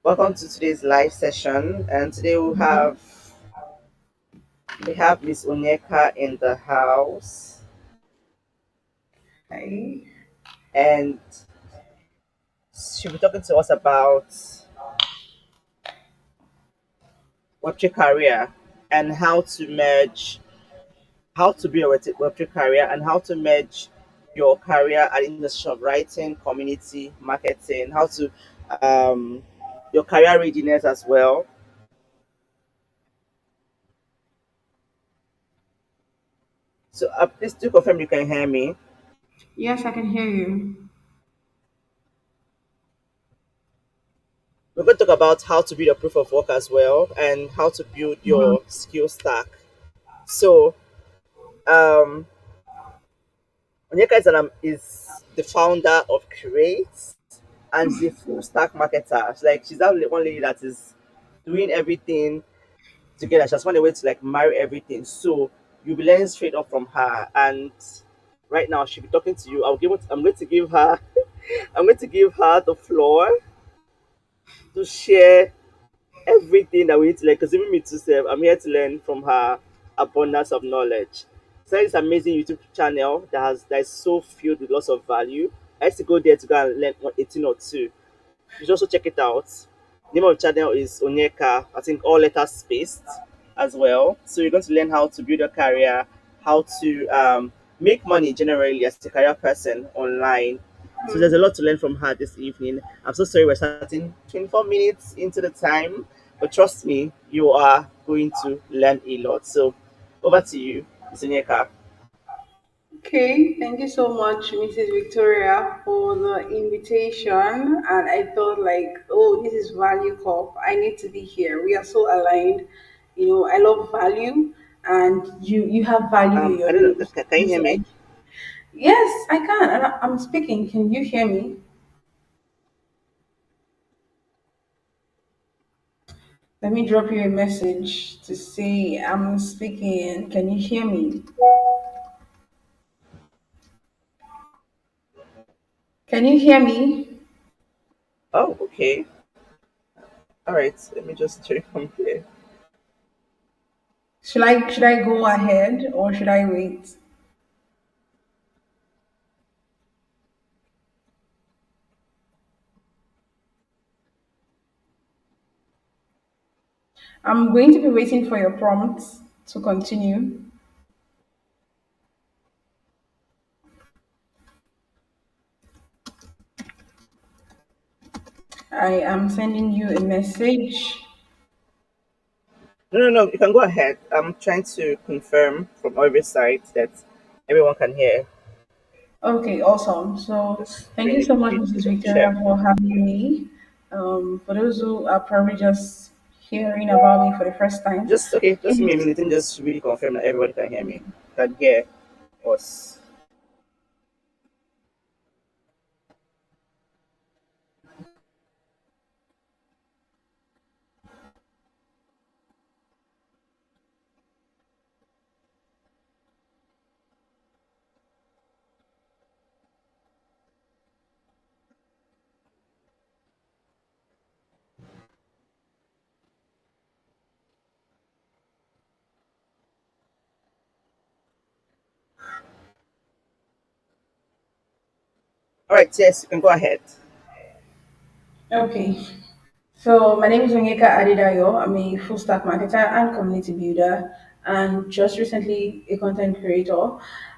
Welcome to today's live session, and today we have Miss Onyeka in the house, Hi. and she'll be talking to us about Web3 career and how to be a Web3 career, and how to merge your career at the industry of writing, community marketing, how to um, your career readiness as well. So please do confirm you can hear me. Yes, I can hear you. We're going to talk about how to build a proof of work as well, and how to build Mhm. your skill stack. So, um, Onyeka is the founder of Create, and she's a full stack marketer. She's that one lady that is doing everything together. She has found a way to like marry everything. So you'll be learning straight up from her. And right now she'll be talking to you. I'm going to give her I'm going to give her the floor to share everything that we need to learn. Because even me too, Sef, I'm here to learn from her abundance of knowledge. So this amazing YouTube channel that is so filled with lots of value. I used to go there to go and learn 18 or two. You should also check it out. Name of the channel is Onyeka. I think all letters spaced as well. So you're going to learn how to build a career, how to make money generally as a career person online. So there's a lot to learn from her this evening. I'm so sorry we're starting 24 minutes into the time, but trust me, you are going to learn a lot. So over to you, Ms. Onyeka. Okay, thank you so much, Mrs. Victoria, for the invitation. And I thought, like, oh, this is Value Corp. I need to be here. We are so aligned. I love value, and you have value in I your don't know. name. Can you hear So me? yes, I can, and I'm speaking. Can you hear me? Let me drop you a message to say I'm speaking. Can you hear me? Can you hear me? Oh, okay. All right. Let me just check from here. Should I go ahead or should I wait? I'm going to be waiting for your prompts to continue. I am sending you a message. No, no, no. You can go ahead. I'm trying to confirm from every side that everyone can hear. Okay, awesome. So Just thank you really so much, quickly to Mrs. double Victoria, check. for having me. For those who are probably just hearing about me for the first time, Just okay. Just give me a in minute and just really confirm that everybody can hear me. Can hear us. All right. Yes, you can go ahead. okay. So my name is Onyeka Adidayo. I'm a full stack marketer and community builder, and just recently a content creator.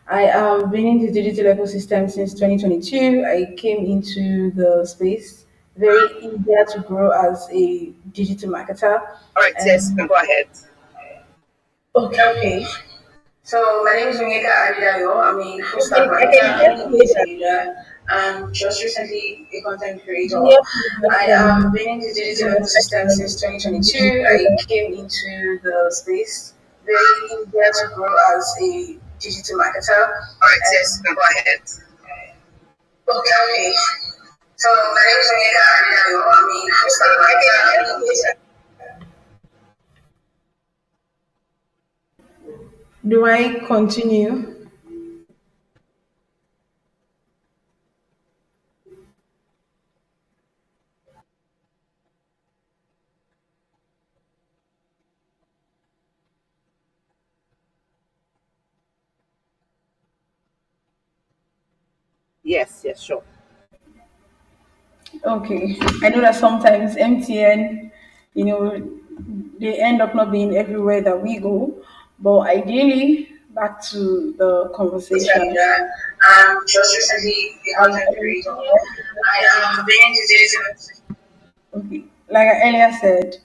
I have been in the digital ecosystem since 2022. I came into the space very eager to grow as a digital marketer. All right. Yes, you can And go ahead. okay, so my name is Onyeka Adidayo. I'm a full stack I marketer can hear and you. community builder, and just recently a content creator. Yes, you I just have been in the digital ecosystem since 2022. I came into the space very eager to grow as a digital marketer. All right. Yes, And you can go ahead. okay, so my name is Onyeka Adidayo. I'm a full stack I marketer can and hear community. you. Do I continue? Yes, yes, sure. Okay, I know that sometimes MTN, you know, they end up not being everywhere that we go, but ideally, back to the Social conversation. media. Just recently a I content was creator. here I am beginning to date. Okay. Like I earlier said,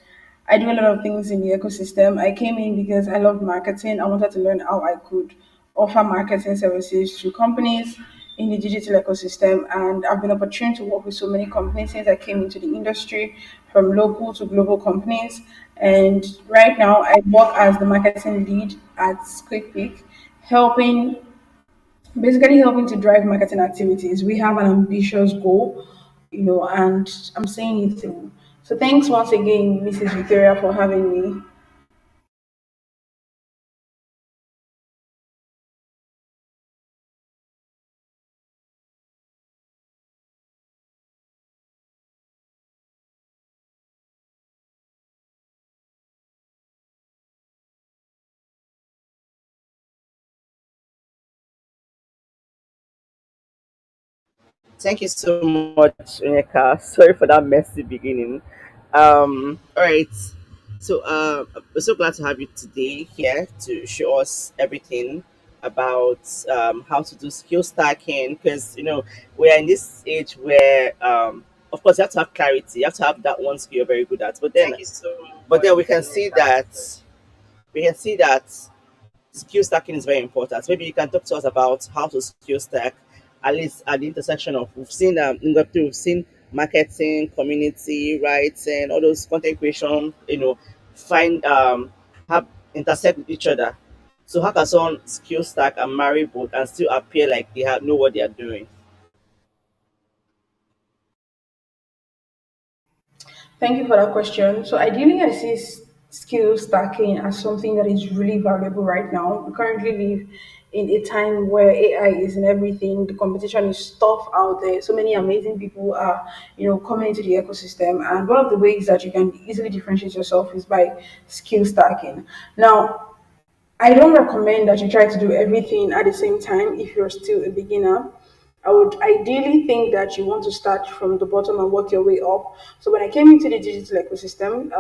I do a lot of things in the ecosystem. I came in because I loved marketing. I wanted to learn how I could offer marketing services to companies in the digital ecosystem. And I've been opportunity to work with so many companies since I came into the industry, from local to global companies. And right now, I work as the marketing lead at QuickPick, helping basically helping to drive marketing activities. We have an ambitious goal, and I'm seeing it through. So thanks once again, Mrs. Victoria, for having me. Thank you so much, Onyeka. Sorry for that messy beginning. All right. So, we're so glad to have you today here to show us everything about how to do skill stacking. Because we are in this age where, of course, you have to have clarity. You have to have that one skill you're very good at. But then we can see that skill stacking is very important. Maybe you can talk to us about how to skill stack, at least at the intersection of we've seen in Web3, we've seen marketing, community, writing, all those content creation, find have intersect with each other. So how can someone skill stack and marry both and still appear like they have know what they are doing? Thank you for that question. So ideally, I see skill stacking as something that is really valuable right now. We currently live in a time where AI is in everything. The competition is tough out there. So many amazing people are, coming into the ecosystem. And one of the ways that you can easily differentiate yourself is by skill stacking. Now, I don't recommend that you try to do everything at the same time if you're still a beginner. I would ideally think that you want to start from the bottom and work your way up. So when I came into the digital ecosystem,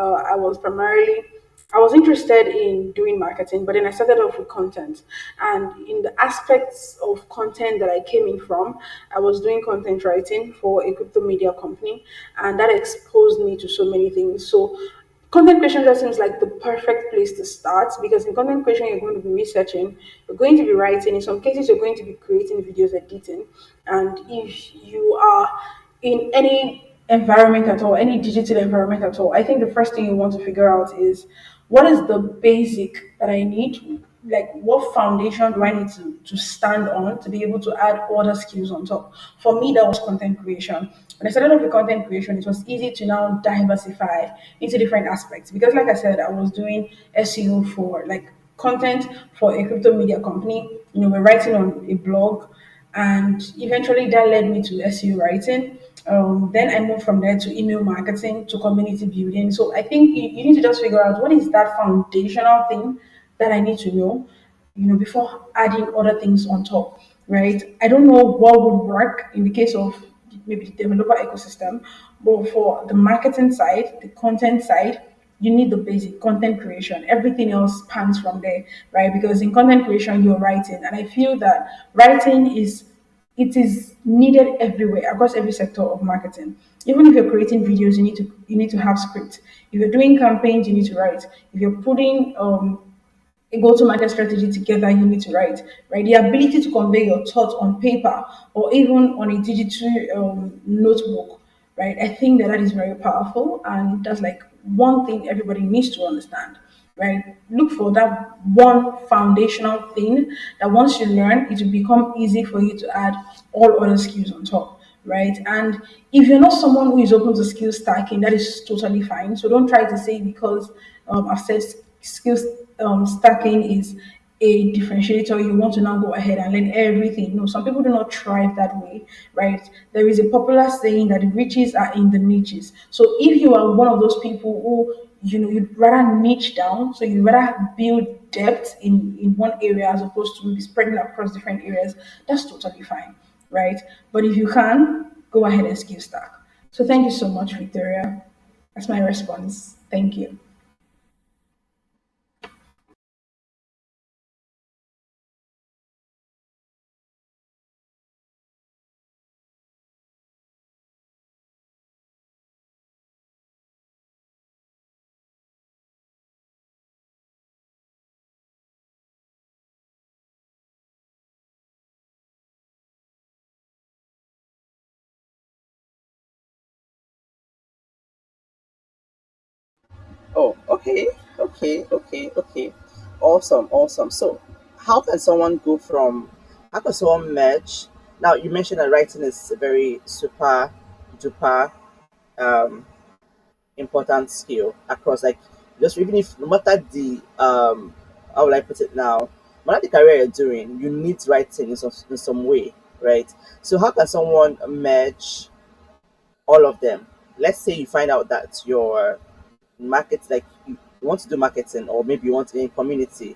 I was interested in doing marketing, but then I started off with content. And in the aspects of content that I came in from, I was doing content writing for a crypto media company, and that exposed me to so many things. So content creation just seems like the perfect place to start because in content creation you're going to be researching, you're going to be writing, in some cases you're going to be creating videos, editing. And if you are in any environment at all, any digital environment at all, I think the first thing you want to figure out is what is the basic that I need, like what foundation do I need to stand on to be able to add other skills on top. For me, that was content creation. When I started off with content creation, it was easy to now diversify into different aspects because, like I said, I was doing SEO for like content for a crypto media company. We're writing on a blog, and eventually that led me to SEO writing. Then I moved from there to email marketing to community building. So I think you need to just figure out what is that foundational thing that I need to know, before adding other things on top, right? I don't know what would work in the case of maybe the developer ecosystem, but for the marketing side, the content side, you need the basic content creation. Everything else pans from there, right? Because in content creation, you're writing, and I feel that writing is needed everywhere across every sector of marketing. Even if you're creating videos, you need to have script. If you're doing campaigns, you need to write. If you're putting a go-to-market strategy together, you need to write, right? The ability to convey your thoughts on paper or even on a digital notebook, right? I think that is very powerful, and that's like one thing everybody needs to understand, right? Look for that one foundational thing that once you learn, it will become easy for you to add all other skills on top, right? And if you're not someone who is open to skill stacking, that is totally fine. So don't try to say because I've said skills stacking is a differentiator, you want to now go ahead and learn everything. No, some people do not thrive that way, right? There is a popular saying that the riches are in the niches. So if you are one of those people who you'd rather niche down, so you'd rather build depth in one area as opposed to maybe spreading across different areas, that's totally fine, right? But if you can, go ahead and skill stack. So thank you so much, Victoria. That's my response. Thank you. Oh, okay, okay. Awesome, awesome. So, how can someone go from, how can someone merge? Now, you mentioned that writing is a very super duper um, important skill across, like, just even if, no matter the, how will I put it now, no matter the career you're doing, you need writing in some way, right? So, how can someone merge all of them? Let's say you find out that your market, like you want to do marketing, or maybe you want to in community,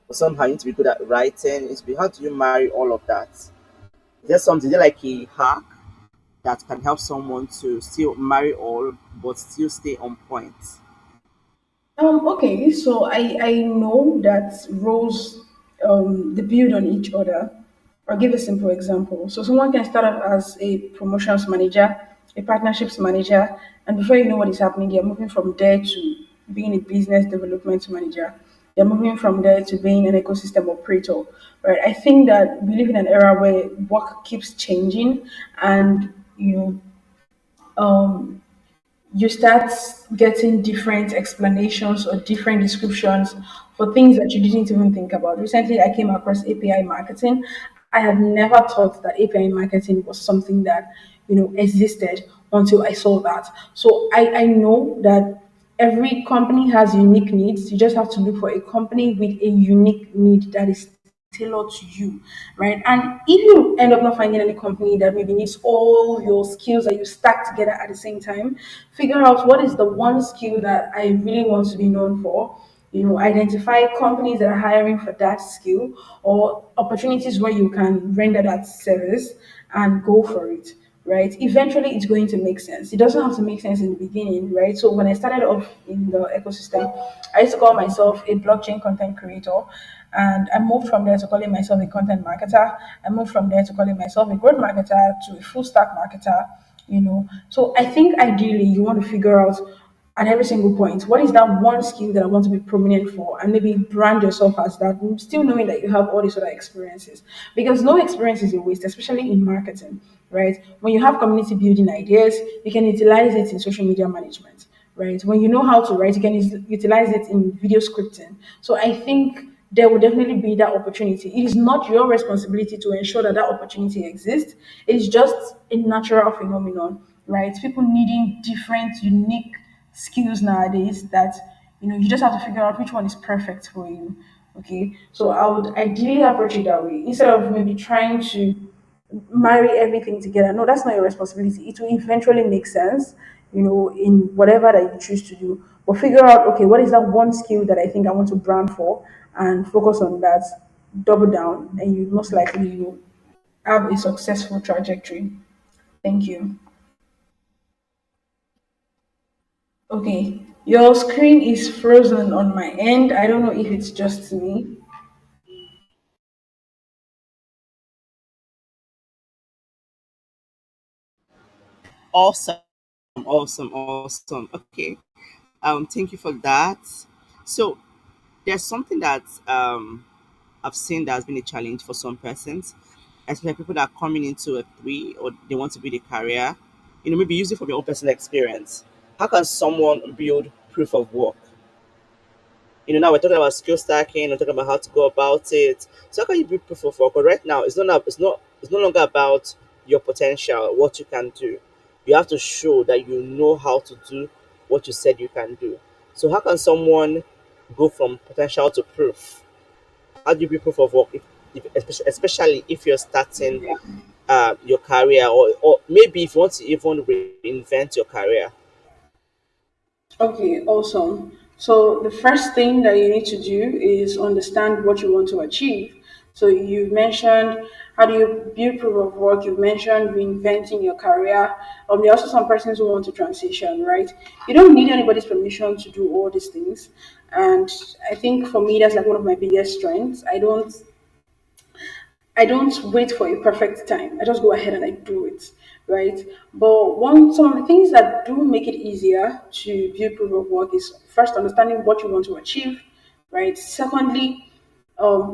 but somehow you need to be good at writing. It's be, how do you marry all of that? Is there something, is there like a hack that can help someone to still marry all but still stay on point? Okay, so I know that roles they build on each other. I'll give a simple example. So someone can start off as a promotions manager, a partnerships manager, and before you know what is happening, they're moving from there to being a business development manager. They're moving from there to being an ecosystem operator. Right. I think that we live in an era where work keeps changing and um you start getting different explanations or different descriptions for things that you didn't even think about. Recently, I came across API marketing. I had never thought that API marketing was something that existed until I saw that. So I know that every company has unique needs. You just have to look for a company with a unique need that is tailored to you, right? And if you end up not finding any company that maybe needs all your skills that you stack together at the same time, figure out what is the one skill that I really want to be known for. Identify companies that are hiring for that skill or opportunities where you can render that service and go for it, right? Eventually, it's going to make sense. It doesn't have to make sense in the beginning, right? So when I started off in the ecosystem, I used to call myself a blockchain content creator, and I moved from there to calling myself a content marketer. I moved from there to calling myself a growth marketer to a full stack marketer. So I think ideally you want to figure out at every single point what is that one skill that I want to be prominent for, and maybe brand yourself as that, still knowing that you have all these other experiences, because no experience is a waste, especially in marketing, right? When you have community building ideas, you can utilize it in social media management, right? When you know how to write, you can utilize it in video scripting. So I think there will definitely be that opportunity. It is not your responsibility to ensure that that opportunity exists. It is just a natural phenomenon, right? People needing different, unique skills nowadays that you just have to figure out which one is perfect for you. Okay, so I would ideally approach it that way instead of maybe trying to marry everything together. No, that's not your responsibility. It will eventually make sense, in whatever that you choose to do. But figure out, okay, what is that one skill that I think I want to brand for, and focus on that, double down, and you most likely you have a successful trajectory. Thank you. Okay, your screen is frozen on my end. I don't know if it's just me. Awesome, awesome. Okay. Thank you for that. So there's something that I've seen that has been a challenge for some persons, especially people that are coming into a three or they want to build a career. Maybe use it from your own personal experience. How can someone build proof of work? Now we're talking about skill stacking, we're talking about how to go about it. So how can you build proof of work? But right now it's no longer about your potential, what you can do. You have to show that you know how to do what you said you can do. So how can someone go from potential to proof? How do you build proof of work if especially if you're starting your career, or maybe if you want to even reinvent your career? Okay, awesome. So the first thing that you need to do is understand what you want to achieve. So you mentioned How do you build proof of work? You mentioned reinventing your career. There are also some persons who want to transition, right? You don't need anybody's permission to do all these things. And I think for me, that's like one of my biggest strengths. I don't wait for a perfect time. I just go ahead and I do it, right? But one some of the things that do make it easier to build proof of work is first understanding what you want to achieve, right? Secondly,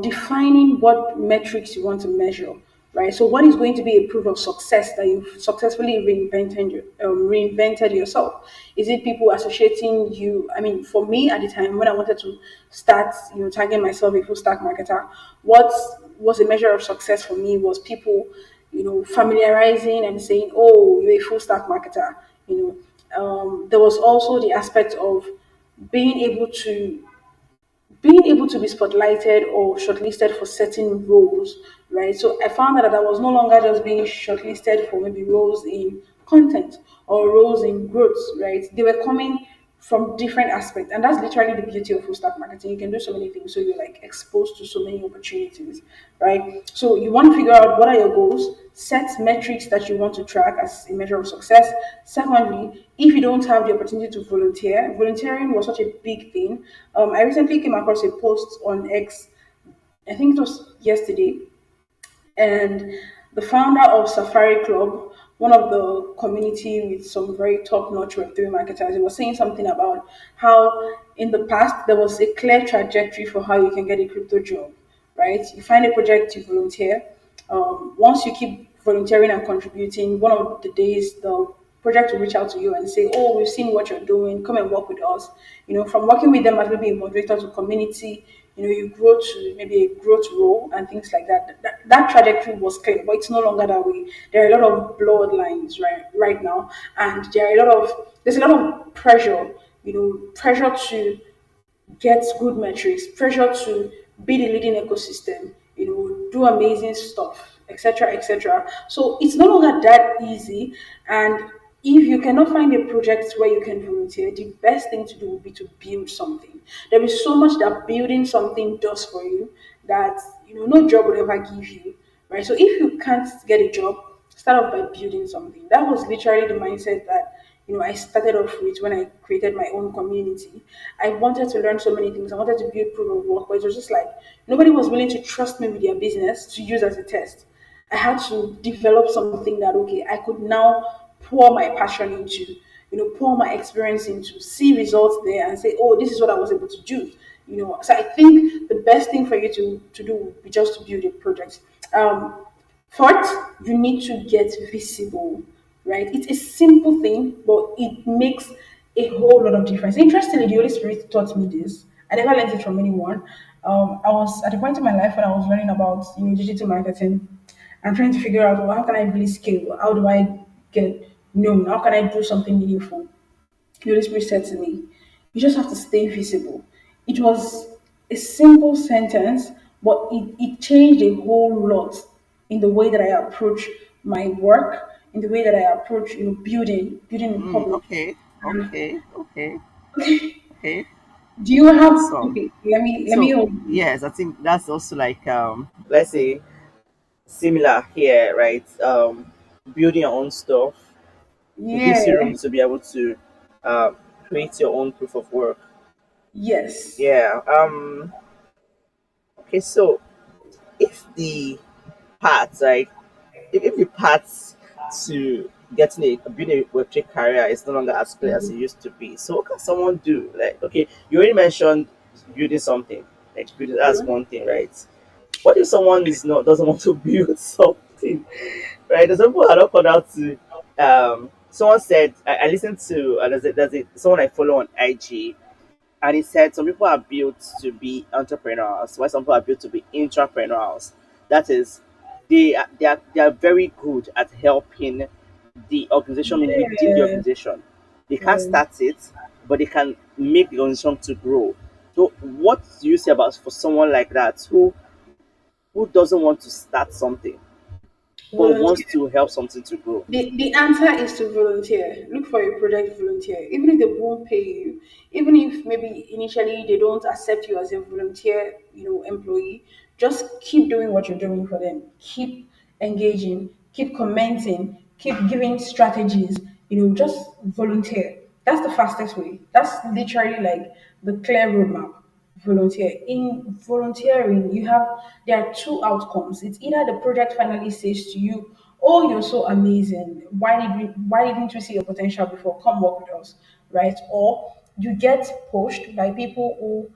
defining what metrics you want to measure, right? So, what is going to be a proof of success that you've successfully reinvented yourself? Is it people associating you? I mean, for me at the time when I wanted to start, tagging myself a full stack marketer, what was a measure of success for me was people, familiarizing and saying, "Oh, you're a full stack marketer." There was also the aspect of being able to being able to be spotlighted or shortlisted for certain roles, right? So I found out that I was no longer just being shortlisted for maybe roles in content or roles in growth, right? They were coming from different aspects, and that's literally the beauty of full stack marketing. You can do so many things, so you're like exposed to so many opportunities, right? So you want to figure out what are your goals, set metrics that you want to track as a measure of success. Secondly, if you don't have the opportunity to volunteer, volunteering was such a big thing. I recently came across a post on X, I think it was yesterday, and the founder of Safari Club, one of the community with some very top-notch Web3 marketers, he was saying something about how in the past there was a clear trajectory for how you can get a crypto job, right? You find a project, you volunteer. Once you keep volunteering and contributing, one of the days the project will reach out to you and say, "Oh, we've seen what you're doing. Come and work with us." From working with them as maybe a moderator to community, you grow to maybe a growth role and things like that. That trajectory was clear, but it's no longer that way. There are a lot of blurred lines right now, and there's a lot of pressure. Pressure to get good metrics, pressure to be the leading ecosystem, do amazing stuff, etc., etc. So it's no longer that easy. And if you cannot find a project where you can volunteer, the best thing to do would be to build something. There is so much that building something does for you that no job will ever give you, right? So if you can't get a job, start off by building something. That was literally the mindset that I started off with when I created my own community. I wanted to learn so many things. I wanted to build proof of work, but it was just like nobody was willing to trust me with their business to use as a test. I had to develop something that okay, I could now pour my passion into, pour my experience into, see results there, and say, oh, this is what I was able to do. So I think the best thing for you to do would be just to build a project. Fourth, you need to get visible, right? It's a simple thing, but it makes a whole lot of difference. Interestingly, the Holy Spirit taught me this. I never learned it from anyone. I was at a point in my life when I was learning about digital marketing and trying to figure out, well, how can I really scale? How do I get known? How can I do something meaningful? The Holy Spirit said to me, you just have to stay visible. It was a simple sentence, but it changed a whole lot in the way that I approach my work, in the way that I approach, building in public. Okay, okay, okay, okay. Do you have Awesome. okay, let me So hold yes, I think that's also like let's say similar here, right? Building your own stuff. It gives you yeah, room to be able to uh, create your own proof of work. yes. Yeah. Okay. So if the path, right? If the path to getting a building a Web3 career is no longer as clear as it used to be, so what can someone do? Like, okay, you already mentioned building something. Like building that's True. one thing, right? What if someone is not doesn't want to build something, right? There's some people are not called out to. Someone said I listened to there's someone I follow on IG, and he said some people are built to be entrepreneurs, while some people are built to be intrapreneurs. That is, they are very good at helping the organization within the Yeah. organization. They can't Yeah. start it, but they can make the organization to grow. So, what do you say about for someone like that who doesn't want to start something but wants Volunteer. to help something to grow? The answer is to volunteer. Look for a project volunteer. Even if they won't pay you, even if maybe initially they don't accept you as a volunteer, employee, just keep doing what you're doing for them. Keep engaging, keep commenting, keep giving strategies, just volunteer. That's the fastest way. That's literally like the clear roadmap. Volunteer. In volunteering, there are two outcomes. It's either the project finally says to you, "Oh, you're so amazing. Why didn't you see your potential before? Come work with us," right? Or you get pushed by people who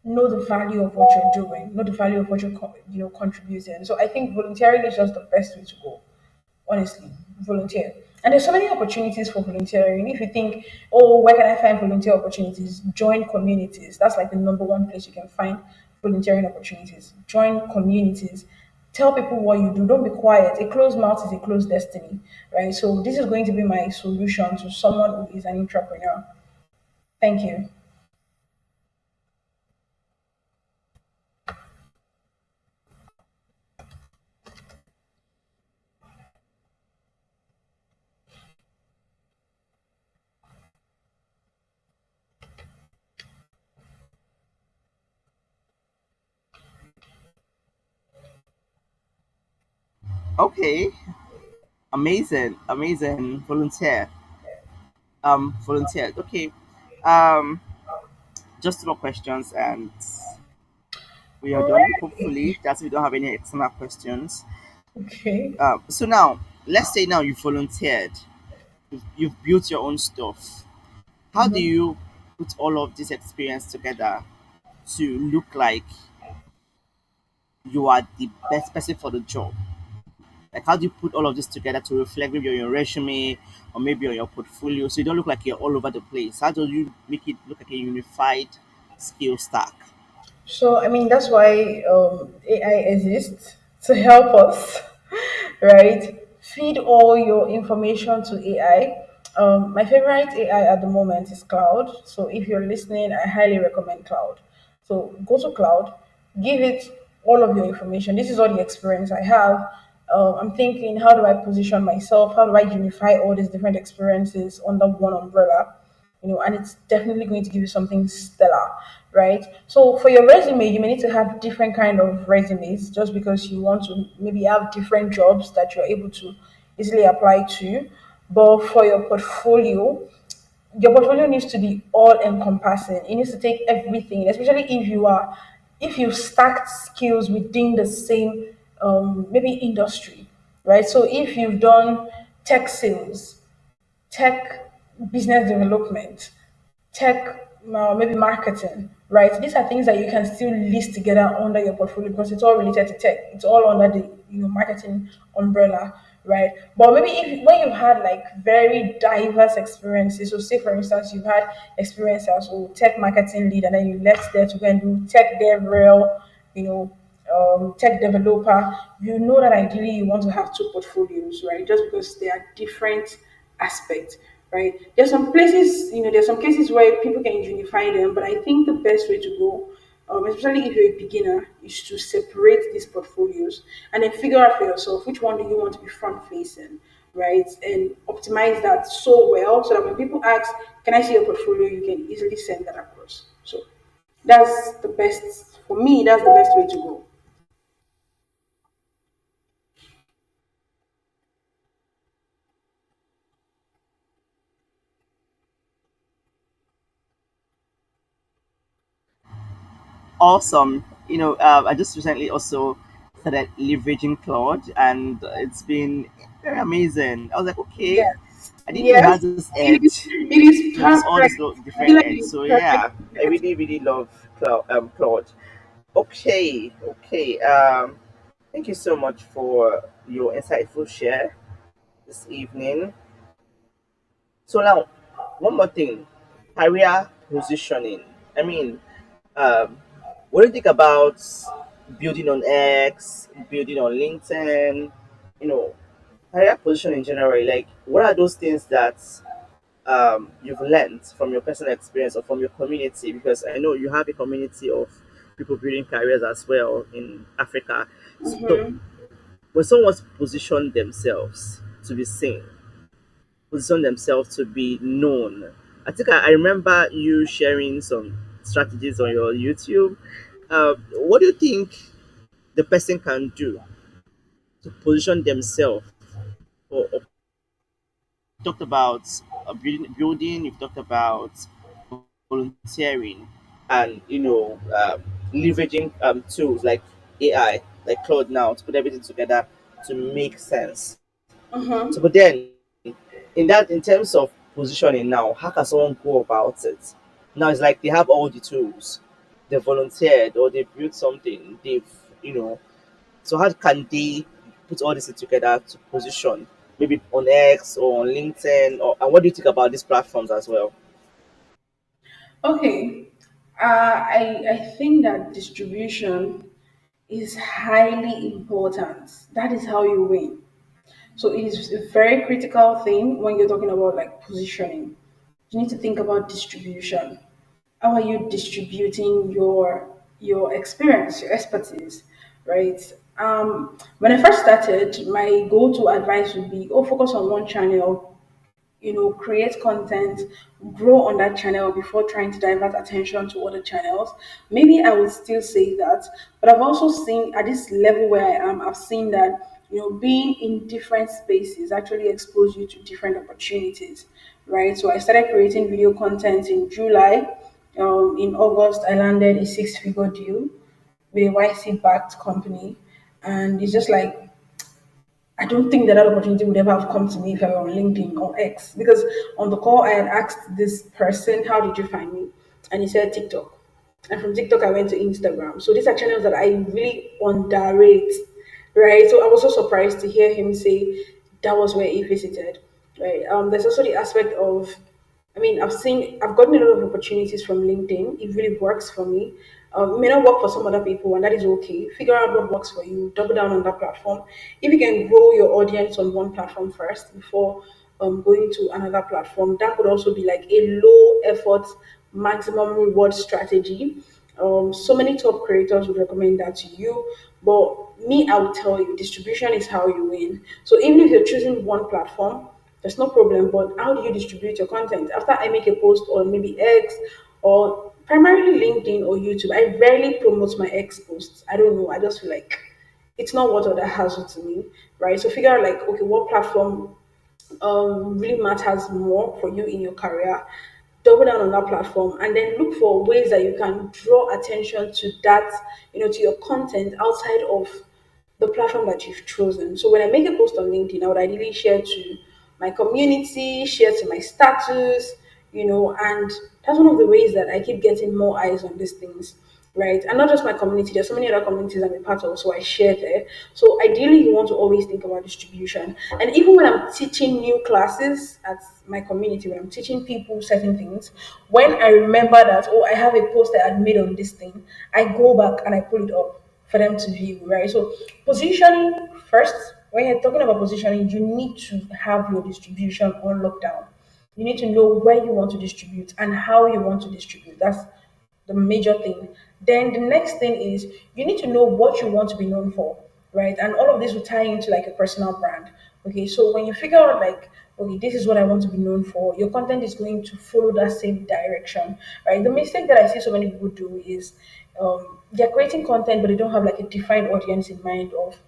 know the value of what you're doing, know the value of what you're contributing. So I think volunteering is just the best way to go. Honestly, volunteer. And there's so many opportunities for volunteering. If you think, oh, where can I find volunteer opportunities? Join communities. That's like the number one place you can find volunteering opportunities. Join communities. Tell people what you do. Don't be quiet. A closed mouth is a closed destiny, right? So this is going to be my solution to someone who is an entrepreneur. Thank you. Okay, amazing, amazing. Volunteer. Okay, um, just two more questions and we are All done. right. Hopefully, that's if we don't have any external questions. Okay. So now, let's say now you volunteered, you've built your own stuff. How do Mhm. you put all of this experience together to look like you are the best person for the job? Like, how do you put all of this together to reflect maybe on your resume or maybe on your portfolio so you don't look like you're all over the place? How do you make it look like a unified skill stack? So, I mean, that's why AI exists to help us, right? Feed all your information to AI. My favorite AI at the moment is Cloud. So, if you're listening, I highly recommend Cloud. So, go to Cloud, give it all of your information. This is all the experience I have. I'm thinking, how do I position myself? How do I unify all these different experiences under one umbrella? And it's definitely going to give you something stellar, right? So for your resume, you may need to have different kind of resumes just because you want to maybe have different jobs that you're able to easily apply to. But for your portfolio needs to be all encompassing. It needs to take everything, especially if you stacked skills within the same maybe industry, right? So if you've done tech sales, tech business development, tech, maybe marketing, right? These are things that you can still list together under your portfolio because it's all related to tech. It's all under the marketing umbrella, right? But maybe if when you've had like very diverse experiences, so say for instance you've had experience as a tech marketing lead and then you left there to go and do tech dev real, you know, tech developer, you know that ideally you want to have two portfolios, right? Just because they are different aspects, right? There's some cases where people can unify them, but I think the best way to go, especially if you're a beginner, is to separate these portfolios and then figure out for yourself which one do you want to be front facing, right? And optimize that so well so that when people ask, "Can I see your portfolio?" you can easily send that across. So that's the best for me. That's the best way to go. Awesome. I just recently also started leveraging Claude, and it's been very amazing. I was like, okay, Yes. I didn't know it Yes. has this It is, edge, it is this all these perfect. I feel different like it edge. is So perfect. yeah, I really, really love Claude. Okay, okay. Thank you so much for your insightful share this evening. So now, one more thing, career positioning. I mean, um, what do you think about building on X, building on LinkedIn? You know, career position in general. Like, what are those things that you've learned from your personal experience or from your community? Because I know you have a community of people building careers as well in Africa. So, Mm-hmm. when someone wants to position themselves to be seen, position themselves to be known. I think I remember you sharing some strategies on your YouTube. What do you think the person can do to position themselves for talked about building, you've talked about volunteering, and leveraging tools like AI, like Cloud now, to put everything together to make sense. So, Mm-hmm. but then in terms of positioning now, how can someone go about it? Now it's like they have all the tools, they volunteered or they built something, they've you know. So how can they put all this together to position maybe on X or on LinkedIn, or and what do you think about these platforms as well? Okay. I think that distribution is highly important. That is how you win. So it is a very critical thing when you're talking about like positioning. You need to think about distribution. How are you distributing your experience, your expertise, right? When I first started, my go-to advice would be, oh, focus on one channel, create content, grow on that channel before trying to divert attention to other channels. Maybe I would still say that, but I've also seen at this level where I am, I've seen that being in different spaces actually expose you to different opportunities, right? So I started creating video content in July. In August, I landed a six-figure deal with a YC-backed company, and it's just like I don't think that opportunity would ever have come to me if I were on LinkedIn or X. Because on the call, I had asked this person, "How did you find me?" And he said TikTok. And from TikTok, I went to Instagram. So these are channels that I really underrate, right? So I was so surprised to hear him say that was where he visited, right? There's also the aspect of I've gotten a lot of opportunities from LinkedIn. It really works for me. It may not work for some other people, and that is okay. Figure out what works for you, double down on that platform. If you can grow your audience on one platform first before going to another platform, that could also be like a low effort, maximum reward strategy. So many top creators would recommend that to you. But me, I will tell you, distribution is how you win. So even if you're choosing one platform, there's no problem. But how do you distribute your content? After I make a post on maybe X or primarily LinkedIn or YouTube, I rarely promote my X posts. I don't know. I just feel like it's not what other hassle to me, right? So figure out like, okay, what platform really matters more for you in your career, double down on that platform, and then look for ways that you can draw attention to that, to your content outside of the platform that you've chosen. So when I make a post on LinkedIn, I would ideally share to my community, share to my status, and that's one of the ways that I keep getting more eyes on these things, right? And not just my community, there's so many other communities I'm a part of, so I share there. So ideally, you want to always think about distribution. And even when I'm teaching new classes at my community, when I'm teaching people certain things, when I remember that, oh, I have a post that I made on this thing, I go back and I pull it up for them to view, right? So positioning first, when you're talking about positioning, you need to have your distribution on lockdown. You need to know where you want to distribute and how you want to distribute. That's the major thing. Then the next thing is you need to know what you want to be known for, right? And all of this will tie into like a personal brand. Okay, so when you figure out like, okay, this is what I want to be known for, your content is going to follow that same direction, right? The mistake that I see so many people do is they're creating content, but they don't have like a defined audience in mind of,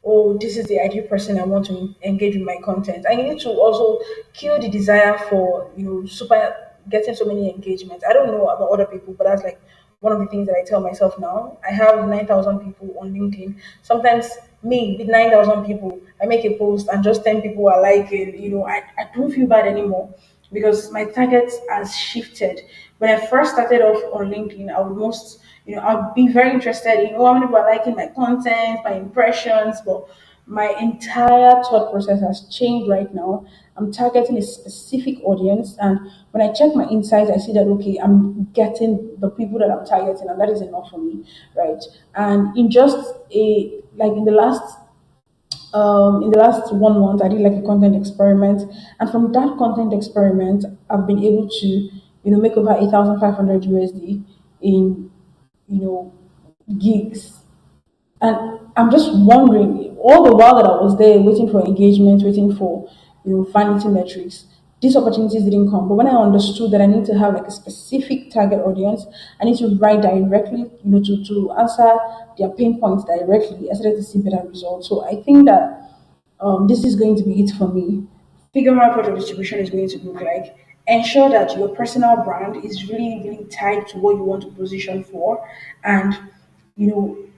oh, this is the ideal person I want to engage with my content. And you need to also kill the desire for, super getting so many engagements. I don't know about other people, but that's like one of the things that I tell myself now. I have 9,000 people on LinkedIn. Sometimes me with 9,000 people, I make a post and just 10 people are liking, I don't feel bad anymore because my target has shifted. When I first started off on LinkedIn, I would most, I'd be very interested in, how many people are liking my content, my impressions, but my entire thought process has changed right now. I'm targeting a specific audience, and when I check my insights, I see that okay, I'm getting the people that I'm targeting, and that is enough for me, right? And in just a like in the last 1 month, I did like a content experiment, and from that content experiment, I've been able to, make over 8,500 USD in, you know, gigs. And I'm just wondering, all the while that I was there waiting for engagement, waiting for, vanity metrics, these opportunities didn't come. But when I understood that I need to have like a specific target audience, I need to write directly, to answer their pain points directly, I started to see better results. So I think that this is going to be it for me. Figure out what your distribution is going to look like. Ensure that your personal brand is really, really tied to what you want to position for, and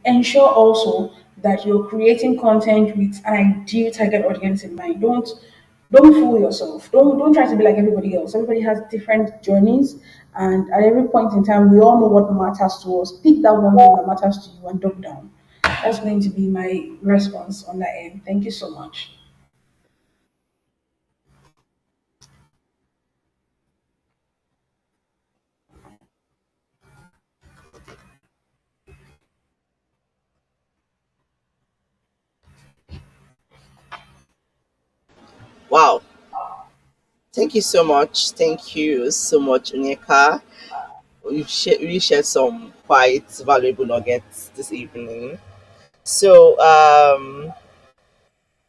ensure also that you're creating content with an ideal target audience in mind. Don't fool yourself. Don't try to be like everybody else. Everybody has different journeys, and at every point in time, we all know what matters to us. Pick that one thing that matters to you and double down. That's going to be my response on that end. Thank you so much. Wow. Thank you so much. Thank you so much, Unyeka. You shared some quite valuable nuggets this evening. So,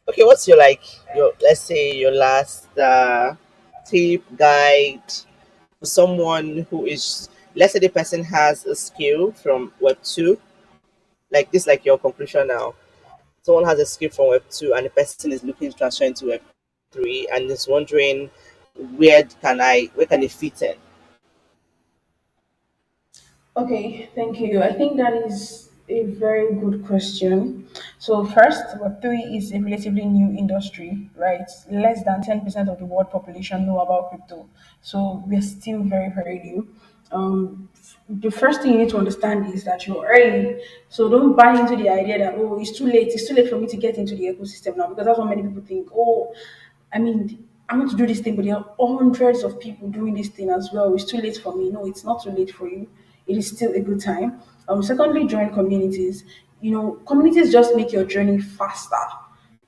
okay, what's your like your let's say your last tip guide for someone who is, let's say the person has a skill from Web 2, like this, like your conclusion now. Someone has a skill from Web 2 and the person is looking to transfer into Web 3 and is wondering where can they fit in? Okay, thank you. I think that is a very good question. So, first, Web3 is a relatively new industry, right? Less than 10% of the world population know about crypto. So, we're still very, very new. The first thing you need to understand is that you're early. So, don't buy into the idea that, oh, it's too late. It's too late for me to get into the ecosystem now, because that's what many people think. Oh, I mean, I want to do this thing, but there are hundreds of people doing this thing as well. It's too late for me. No, it's not too late for you. It is still a good time. Secondly, join communities. Communities just make your journey faster,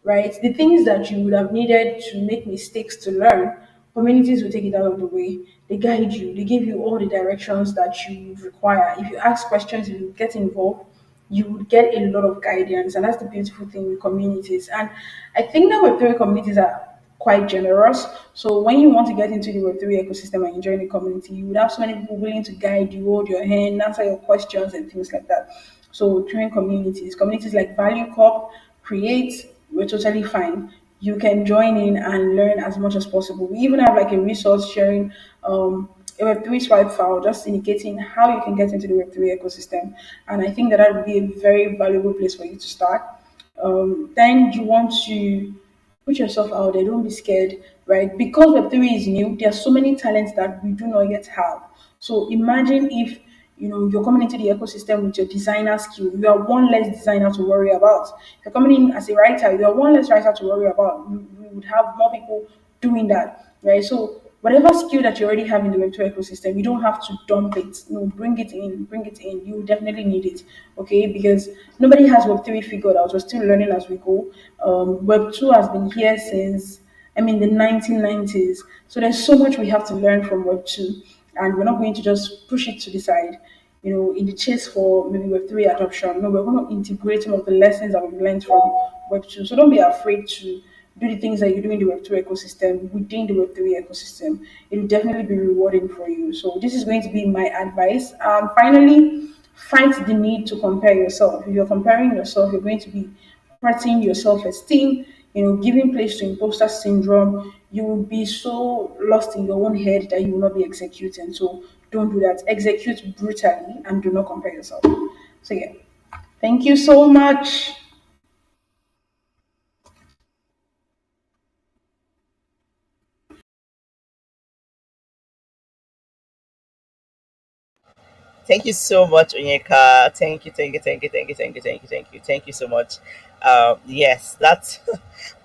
right? The things that you would have needed to make mistakes to learn, communities will take it out of the way. They guide you. They give you all the directions that you require. If you ask questions, if you get involved, you would get a lot of guidance, and that's the beautiful thing with communities. And I think that Web3 communities are quite generous. So when you want to get into the Web3 ecosystem and you join the community, you would have so many people willing to guide you, hold your hand, answer your questions, and things like that. So join communities like Value Corp, Create, we're totally fine. You can join in and learn as much as possible. We even have like a resource sharing a Web3 swipe file, just indicating how you can get into the Web3 ecosystem. And I think that that would be a very valuable place for you to start. Then you want to put yourself out there. Don't be scared, right? Because Web3 is new, there are so many talents that we do not yet have. So imagine if you're coming into the ecosystem with your designer skill. You are one less designer to worry about. If you're coming in as a writer, you are one less writer to worry about. We would have more people doing that, right? So whatever skill that you already have in the Web2 ecosystem, you don't have to dump it. No, bring it in, bring it in. You definitely need it, okay? Because nobody has Web3 figured out. We're still learning as we go. Web2 has been here since, I mean, the 1990s. So there's so much we have to learn from Web2, and we're not going to just push it to the side. In the chase for maybe Web3 adoption. No, we're going to integrate some of the lessons that we've learned from Web2. So don't be afraid to do the things that you do in the Web2 ecosystem within the Web3 ecosystem. It will definitely be rewarding for you. So this is going to be my advice. Finally, fight the need to compare yourself. If you're comparing yourself, you're going to be hurting your self-esteem, giving place to imposter syndrome. You will be so lost in your own head that you will not be executing. So don't do that. Execute brutally and do not compare yourself. So yeah. Thank you so much. Thank you so much, Onyeka. Thank you, thank you, thank you, thank you, thank you, thank you, thank you, thank you so much. Yes, that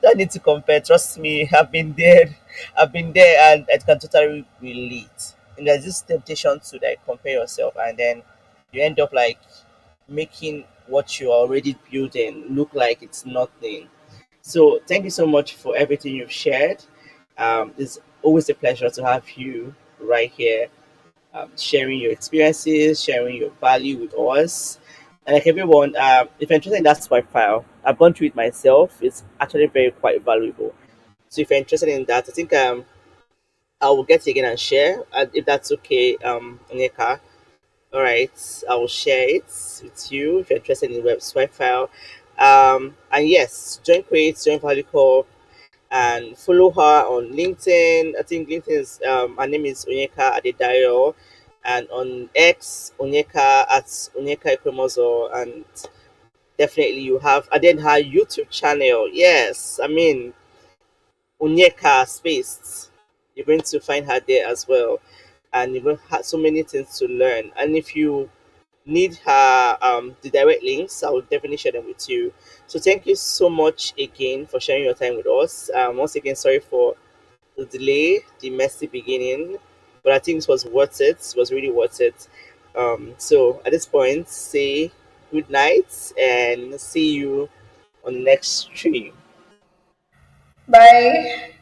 that need to compare. Trust me, I've been there, and I can totally relate. And there's this temptation to like compare yourself, and then you end up like making what you're already building look like it's nothing. So thank you so much for everything you've shared. It's always a pleasure to have you right here, sharing your experiences, sharing your value with us. And like everyone, if you're interested in that swipe file, I've gone through it myself. It's actually very quite valuable. So if you're interested in that, I think I will get it again and share, if that's okay, Onyeka. All right, I will share it with you if you're interested in the web swipe file. And yes, join Create, join Value Call, and follow her on LinkedIn. I think LinkedIn is her name is Onyeka Adedayo, and on X Onyeka at Onyeka Ekwemozo, and definitely you have, and then her YouTube channel. Yes, I mean Onyeka Spaced. You're going to find her there as well, and you're going to have so many things to learn. And if you need her the direct links, I will definitely share them with you. So thank you so much again for sharing your time with us. Once again, sorry for the delay, the messy beginning, but I think it was worth it. It was really worth it. So at this point, say good night and see you on the next stream. Bye.